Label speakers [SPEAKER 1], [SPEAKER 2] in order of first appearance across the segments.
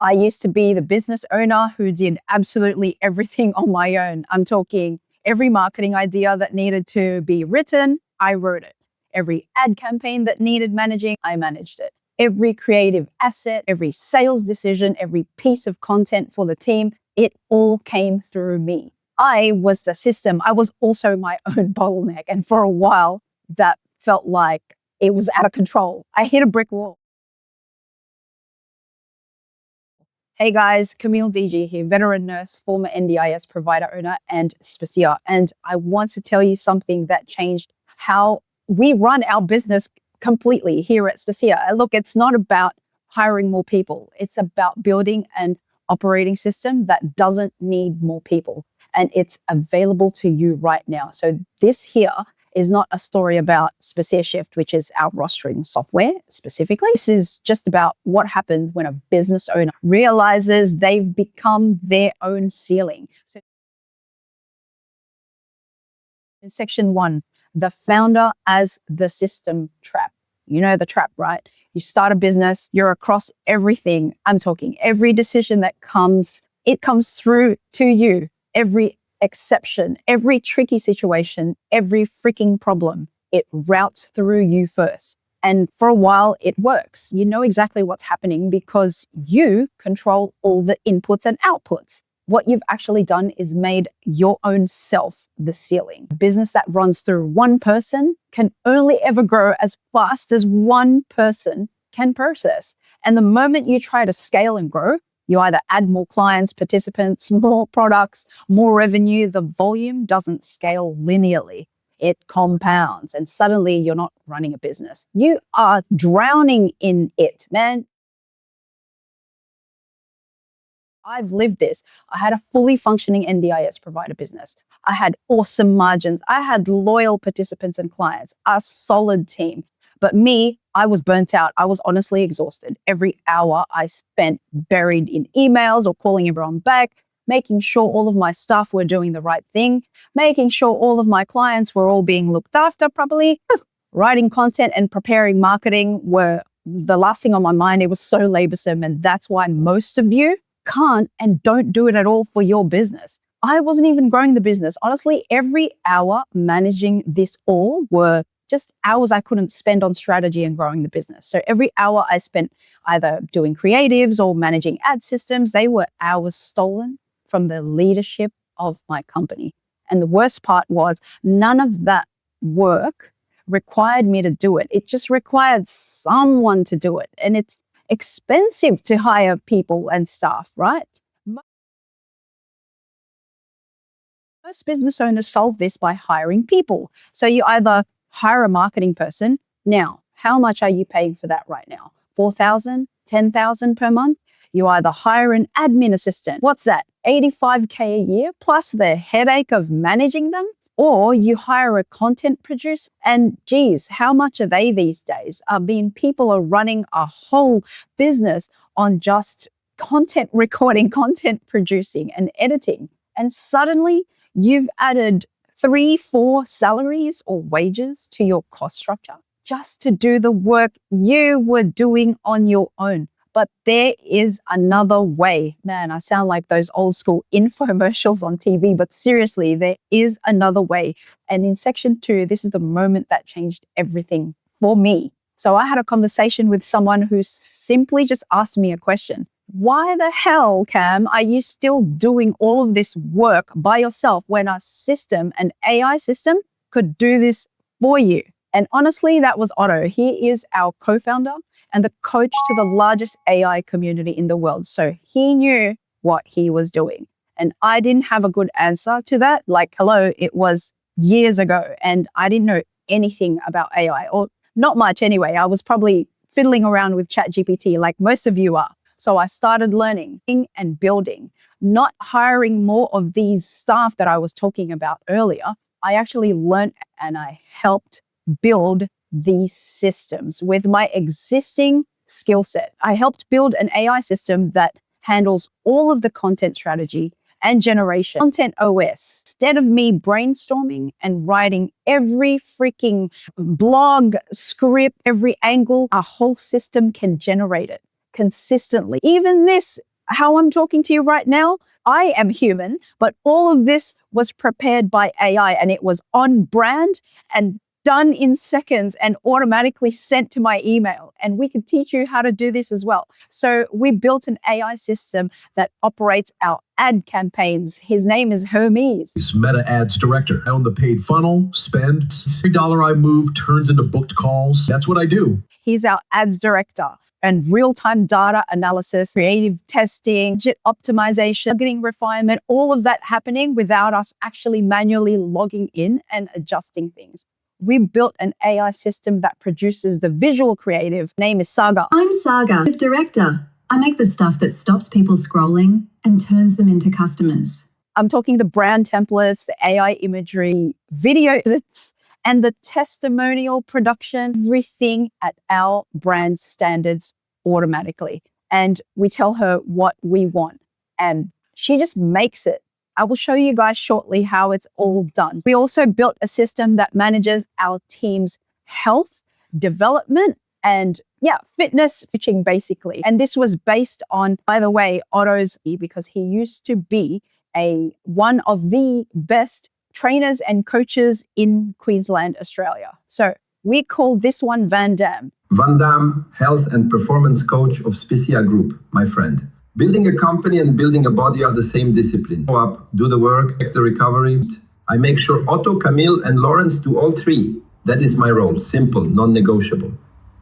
[SPEAKER 1] I used to be the business owner who did absolutely everything on my own. I'm talking every marketing idea that needed to be written, I wrote it. Every ad campaign that needed managing, I managed it. Every creative asset, every sales decision, every piece of content for the team, it all came through me. I was the system. I was also my own bottleneck. And for a while, that felt like it was out of control. I hit a brick wall. Hey guys, Camille DG here, veteran nurse, former NDIS provider owner, and Specia. And I want to tell you something that changed how we run our business completely here at Specia. Look, it's not about hiring more people. It's about building an operating system that doesn't need more people. And it's available to you right now. So this here is not a story about Specia Shift, which is our rostering software specifically. This is just about what happens when a business owner realizes they've become their own ceiling. So in section 1, the founder as the system trap. You know the trap, right? You start a business, you're across everything. I'm talking every decision that comes, it comes through to you. Every exception, every tricky situation, every freaking problem, it routes through you first. And for a while, it works. You know exactly what's happening because you control all the inputs and outputs. What you've actually done is made your own self the ceiling. A business that runs through one person can only ever grow as fast as one person can process. And the moment you try to scale and grow, you either add more clients, participants, more products, more revenue. The volume doesn't scale linearly. It compounds, and suddenly you're not running a business. You are drowning in it, man. I've lived this. I had a fully functioning NDIS provider business. I had awesome margins. I had loyal participants and clients, a solid team. But me, I was burnt out. I was honestly exhausted. Every hour I spent buried in emails or calling everyone back, making sure all of my staff were doing the right thing, making sure all of my clients were all being looked after properly. Writing content and preparing marketing were the last thing on my mind. It was so laborsome. And that's why most of you can't and don't do it at all for your business. I wasn't even growing the business. Honestly, every hour managing this all were just hours I couldn't spend on strategy and growing the business. So every hour I spent either doing creatives or managing ad systems, they were hours stolen from the leadership of my company. And the worst part was none of that work required me to do it. It just required someone to do it. And it's expensive to hire people and staff, right? Most business owners solve this by hiring people. So you either hire a marketing person. Now, how much are you paying for that right now? 4,000, 10,000 per month? You either hire an admin assistant. What's that? 85K a year plus the headache of managing them? Or you hire a content producer. And geez, how much are they these days? I mean, people are running a whole business on just content recording, content producing and editing. And suddenly you've added 3-4 salaries or wages to your cost structure just to do the work you were doing on your own. But there is another way. Man, I sound like those old school infomercials on TV, but seriously, there is another way. And in section 2, this is the moment that changed everything for me. So I had a conversation with someone who simply just asked me a question. Why the hell, Cam, are you still doing all of this work by yourself when a system, an AI system, could do this for you? And honestly, that was Otto. He is our co-founder and the coach to the largest AI community in the world. So he knew what he was doing. And I didn't have a good answer to that. Like, hello, it was years ago and I didn't know anything about AI, or not much anyway. I was probably fiddling around with ChatGPT like most of you are. So I started learning and building, not hiring more of these staff that I was talking about earlier. I actually learned and I helped build these systems with my existing skill set. I helped build an AI system that handles all of the content strategy and generation, content OS. Instead of me brainstorming and writing every freaking blog script, every angle, a whole system can generate it consistently. Even this how I'm talking to you right now, I am human, but all of this was prepared by AI and it was on brand and done in seconds and automatically sent to my email. And we can teach you how to do this as well. So we built an AI system that operates our ad campaigns. His name is Hermes.
[SPEAKER 2] He's Meta Ads Director. I own the paid funnel, spend. Every dollar I move turns into booked calls. That's what I do.
[SPEAKER 1] He's our ads director and real-time data analysis, creative testing, budget optimization, targeting refinement, all of that happening without us actually manually logging in and adjusting things. We built an AI system that produces the visual creative. Name is Saga.
[SPEAKER 3] I'm Saga, director. I make the stuff that stops people scrolling and turns them into customers.
[SPEAKER 1] I'm talking the brand templates, the AI imagery, video edits, and the testimonial production, everything at our brand standards automatically. And we tell her what we want and she just makes it. I will show you guys shortly how it's all done. We also built a system that manages our team's health, development, and fitness coaching basically. And this was based on, by the way, Otto's, because he used to be one of the best trainers and coaches in Queensland, Australia. So we call this one Van Dam.
[SPEAKER 4] Van Dam, health and performance coach of Specia Group, my friend. Building a company and building a body are the same discipline. Go up, do the work, check the recovery. I make sure Otto, Camille, and Lawrence do all three. That is my role. Simple, non-negotiable.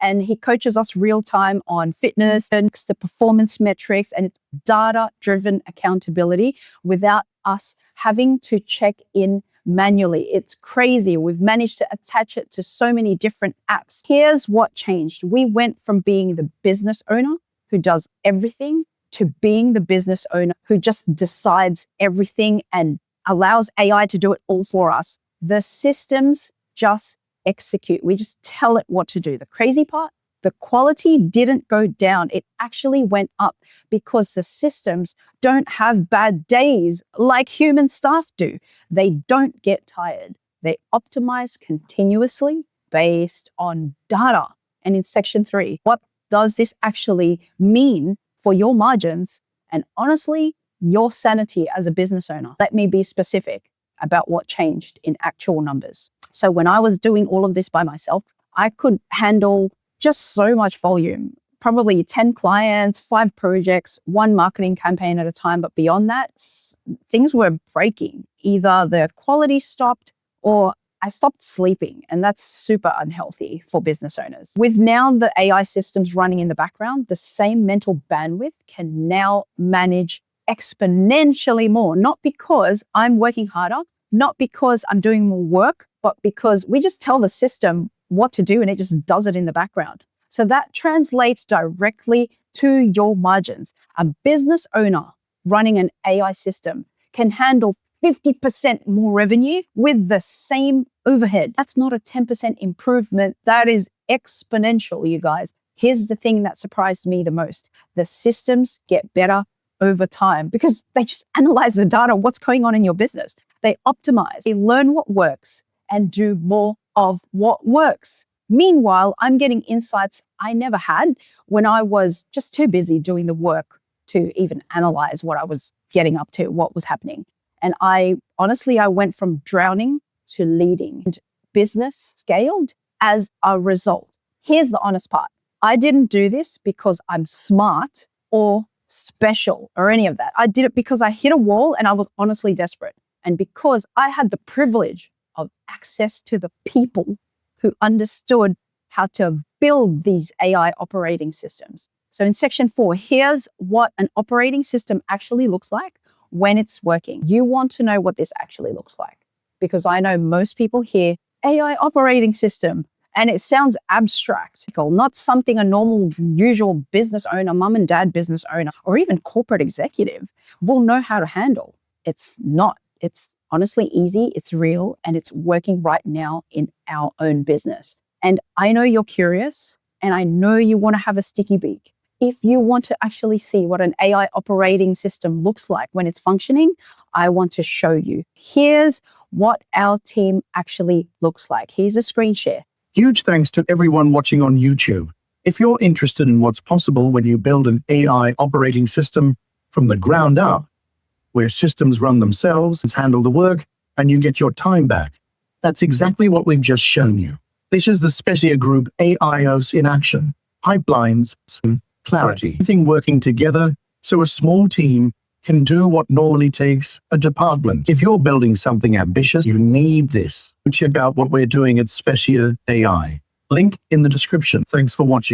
[SPEAKER 1] And he coaches us real time on fitness and the performance metrics, and it's data-driven accountability without us having to check in manually. It's crazy. We've managed to attach it to so many different apps. Here's what changed. We went from being the business owner who does everything to being the business owner who just decides everything and allows AI to do it all for us. The systems just execute. We just tell it what to do. The crazy part, the quality didn't go down. It actually went up because the systems don't have bad days like human staff do. They don't get tired. They optimize continuously based on data. And in section 3, what does this actually mean for your margins and honestly, your sanity as a business owner? Let me be specific about what changed in actual numbers. So when I was doing all of this by myself, I could handle just so much volume, probably 10 clients, 5 projects, 1 marketing campaign at a time. But beyond that, things were breaking. Either the quality stopped or I stopped sleeping, and that's super unhealthy for business owners. With now the AI systems running in the background, the same mental bandwidth can now manage exponentially more, not because I'm working harder, not because I'm doing more work, but because we just tell the system what to do and it just does it in the background. So that translates directly to your margins. A business owner running an AI system can handle 50% more revenue with the same overhead. That's not a 10% improvement. That is exponential, you guys. Here's the thing that surprised me the most. The systems get better over time because they just analyze the data, what's going on in your business. They optimize, they learn what works and do more of what works. Meanwhile, I'm getting insights I never had when I was just too busy doing the work to even analyze what I was getting up to, what was happening. And I went from drowning to leading. And business scaled as a result. Here's the honest part. I didn't do this because I'm smart or special or any of that. I did it because I hit a wall and I was honestly desperate. And because I had the privilege of access to the people who understood how to build these AI operating systems. So in section 4, here's what an operating system actually looks like when it's working. You want to know what this actually looks like because I know most people hear AI operating system and it sounds abstract, not something a normal, usual business owner, mom and dad business owner, or even corporate executive will know how to handle. It's not. It's honestly easy, it's real, and it's working right now in our own business. And I know you're curious, and I know you want to have a sticky beak. If you want to actually see what an AI operating system looks like when it's functioning, I want to show you. Here's what our team actually looks like. Here's a screen share.
[SPEAKER 5] Huge thanks to everyone watching on YouTube. If you're interested in what's possible when you build an AI operating system, from the ground up, where systems run themselves and handle the work, and you get your time back. That's exactly what we've just shown you. This is the Specia Group AIOS in action. Pipelines, clarity, everything working together so a small team can do what normally takes a department. If you're building something ambitious, you need this. Check out what we're doing at Specia AI. Link in the description. Thanks for watching.